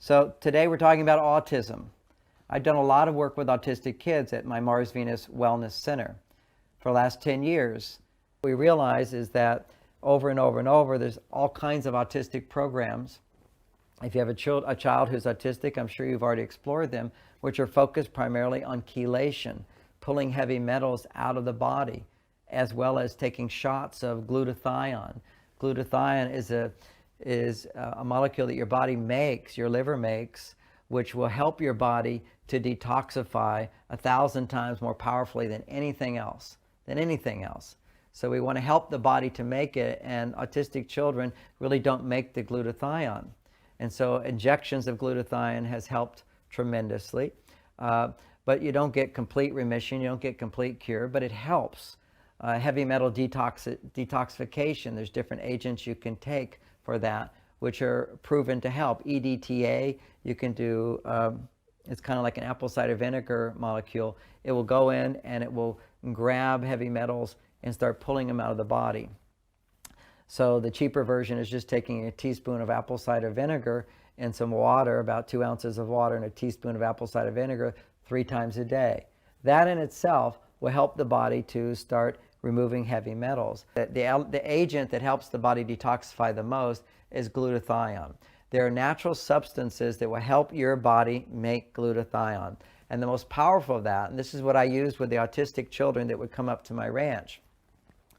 So today we're talking about autism. I've done a lot of work with autistic kids at my Mars Venus Wellness Center for the last 10 years. What we realize is that over and over and over, there's all kinds of autistic programs. If you have a child who's autistic, I'm sure you've already explored them, which are focused primarily on chelation, pulling heavy metals out of the body, as well as taking shots of glutathione. Glutathione is a molecule that your body makes, your liver makes, which will help your body to detoxify 1,000 times more powerfully than anything else. So we want to help the body to make it, and autistic children really don't make the glutathione. And so injections of glutathione has helped tremendously. But you don't get complete remission, you don't get complete cure, but it helps. Heavy metal detoxification, there's different agents you can take for that, which are proven to help. EDTA, you can do, it's kind of like an apple cider vinegar molecule. It will go in and it will grab heavy metals and start pulling them out of the body. So the cheaper version is just taking a teaspoon of apple cider vinegar and some water, about 2 ounces of water and a teaspoon of apple cider vinegar 3 times a day. That in itself will help the body to start removing heavy metals. The agent that helps the body detoxify the most is glutathione. There are natural substances that will help your body make glutathione. And the most powerful of that, and this is what I used with the autistic children that would come up to my ranch.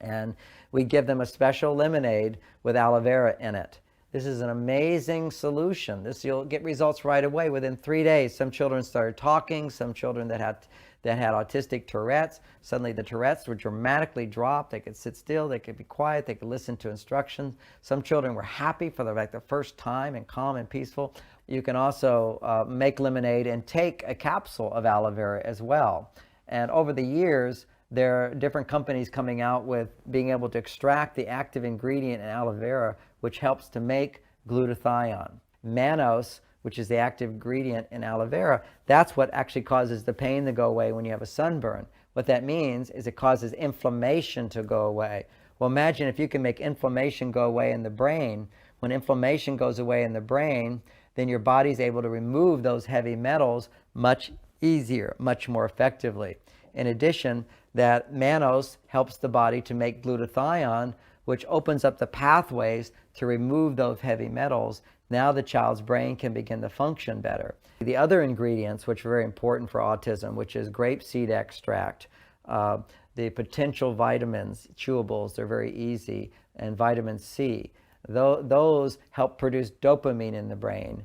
And we give them a special lemonade with aloe vera in it. This is an amazing solution. You'll get results right away within 3 days. Some children started talking, some children that had autistic Tourette's, suddenly the Tourette's would dramatically drop. They could sit still, they could be quiet, they could listen to instructions. Some children were happy for the first time and calm and peaceful. You can also make lemonade and take a capsule of aloe vera as well. And over the years, there are different companies coming out with being able to extract the active ingredient in aloe vera, which helps to make glutathione. Mannose, which is the active ingredient in aloe vera, that's what actually causes the pain to go away when you have a sunburn. What that means is it causes inflammation to go away. Well, imagine if you can make inflammation go away in the brain. When inflammation goes away in the brain, then your body's able to remove those heavy metals much easier, much more effectively. In addition, that mannose helps the body to make glutathione, which opens up the pathways to remove those heavy metals. Now the child's brain can begin to function better. The other ingredients, which are very important for autism, which is grapeseed extract, the potential vitamins, chewables, they're very easy, and vitamin C. Those help produce dopamine in the brain.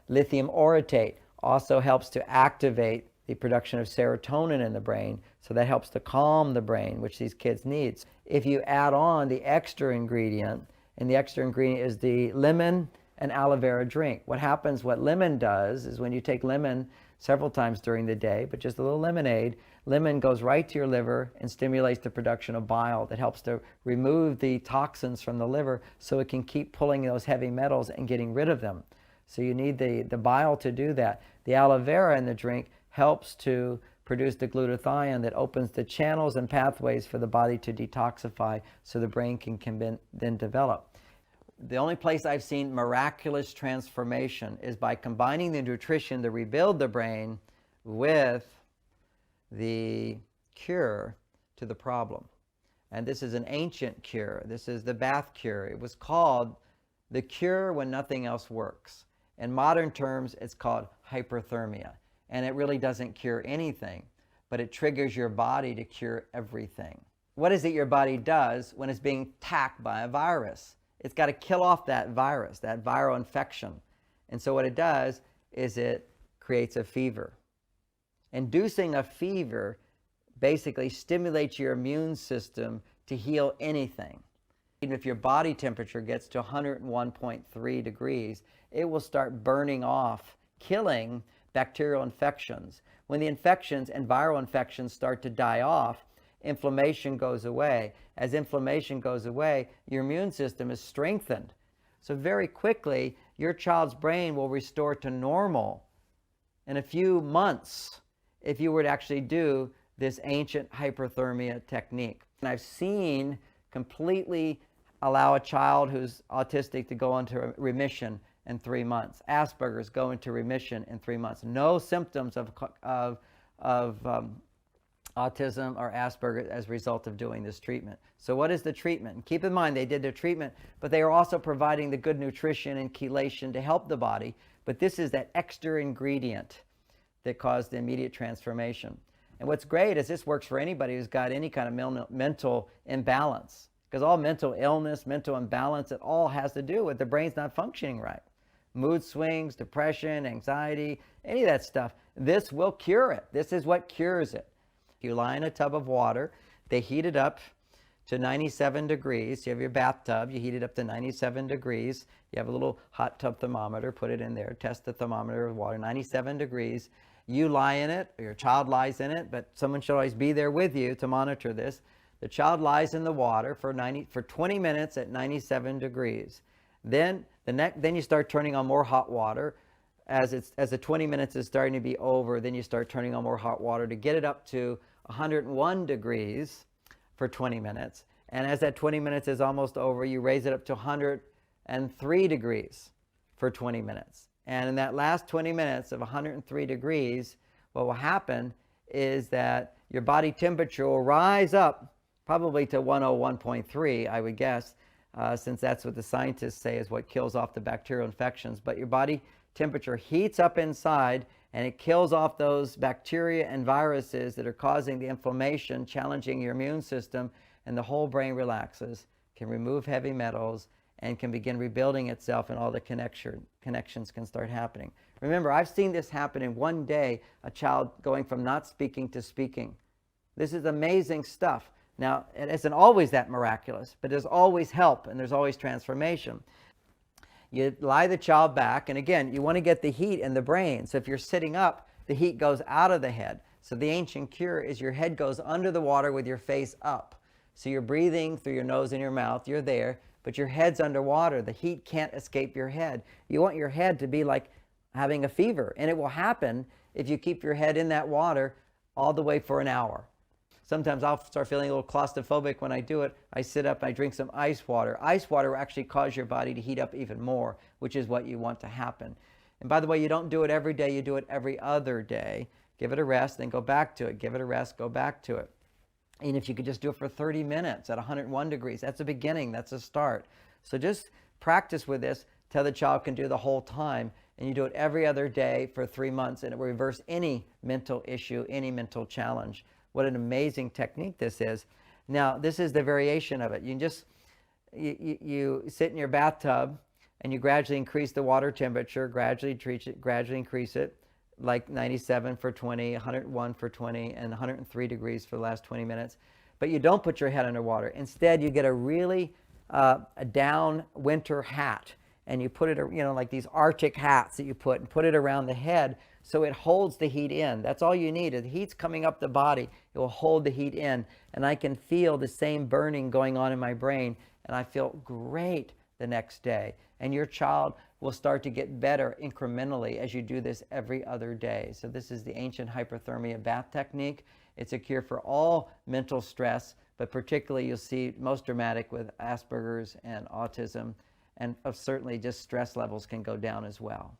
Lithium orotate also helps to activate the production of serotonin in the brain, so that helps to calm the brain, which these kids need. If you add on the extra ingredient, and the extra ingredient is the lemon and aloe vera drink. What lemon does is when you take lemon several times during the day, but just a little lemonade, lemon goes right to your liver and stimulates the production of bile that helps to remove the toxins from the liver so it can keep pulling those heavy metals and getting rid of them. So you need the bile to do that. The aloe vera in the drink helps to produce the glutathione that opens the channels and pathways for the body to detoxify so the brain can then develop. The only place I've seen miraculous transformation is by combining the nutrition to rebuild the brain with the cure to the problem. And this is an ancient cure. This is the bath cure. It was called the cure when nothing else works. In modern terms, it's called hyperthermia. And it really doesn't cure anything, but it triggers your body to cure everything. What is it your body does when it's being attacked by a virus? It's got to kill off that virus, that viral infection. And so what it does is it creates a fever. Inducing a fever basically stimulates your immune system to heal anything. Even if your body temperature gets to 101.3 degrees, it will start burning off, killing bacterial infections. When the infections and viral infections start to die off, inflammation goes away. As inflammation goes away, your immune system is strengthened. So very quickly, your child's brain will restore to normal in a few months if you were to actually do this ancient hyperthermia technique. And I've seen completely allow a child who's autistic to go into remission in 3 months. Asperger's go into remission in 3 months. No symptoms of autism or Asperger's as a result of doing this treatment. So what is the treatment? And keep in mind, they did the treatment, but they are also providing the good nutrition and chelation to help the body. But this is that extra ingredient that caused the immediate transformation. And what's great is this works for anybody who's got any kind of mental imbalance, because all mental illness, mental imbalance, it all has to do with the brain's not functioning right. Mood swings, depression, anxiety, any of that stuff. This will cure it. This is what cures it. You lie in a tub of water, they heat it up to 97 degrees. You have your bathtub, you heat it up to 97 degrees. You have a little hot tub thermometer, put it in there, test the thermometer with water, 97 degrees. You lie in it, or your child lies in it, but someone should always be there with you to monitor this. The child lies in the water for 20 minutes at 97 degrees. Then you start turning on more hot water. As the 20 minutes is starting to be over, then you start turning on more hot water to get it up to 101 degrees for 20 minutes. And as that 20 minutes is almost over, you raise it up to 103 degrees for 20 minutes. And in that last 20 minutes of 103 degrees, what will happen is that your body temperature will rise up probably to 101.3, I would guess, since that's what the scientists say is what kills off the bacterial infections. But your body temperature heats up inside, and it kills off those bacteria and viruses that are causing the inflammation, challenging your immune system, and the whole brain relaxes, can remove heavy metals, and can begin rebuilding itself, and all the connections can start happening. Remember, I've seen this happen in one day, a child going from not speaking to speaking. This is amazing stuff. Now, it isn't always that miraculous, but there's always help, and there's always transformation. You lie the child back, and again, you want to get the heat in the brain. So if you're sitting up, the heat goes out of the head. So the ancient cure is your head goes under the water with your face up. So you're breathing through your nose and your mouth, you're there, but your head's underwater. The heat can't escape your head. You want your head to be like having a fever, and it will happen if you keep your head in that water all the way for an hour. Sometimes I'll start feeling a little claustrophobic when I do it. I sit up, I drink some ice water. Ice water will actually cause your body to heat up even more, which is what you want to happen. And by the way, you don't do it every day, you do it every other day. Give it a rest, then go back to it. Give it a rest, go back to it. And if you could just do it for 30 minutes at 101 degrees, that's a beginning, that's a start. So just practice with this till the child can do the whole time. And you do it every other day for 3 months, and it will reverse any mental issue, any mental challenge. What an amazing technique this is. Now, this is the variation of it. You can just, you sit in your bathtub, and you gradually increase the water temperature, gradually increase it, like 97 for 20, 101 for 20, and 103 degrees for the last 20 minutes. But you don't put your head underwater. Instead, you get a really a down winter hat, and you put it, like these Arctic hats that you put it around the head, so it holds the heat in. That's all you need. The heat's coming up the body. It will hold the heat in, and I can feel the same burning going on in my brain, and I feel great the next day. And your child will start to get better incrementally as you do this every other day. So this is the ancient hyperthermia bath technique. It's a cure for all mental stress, but particularly you'll see most dramatic with Asperger's and autism, and certainly just stress levels can go down as well.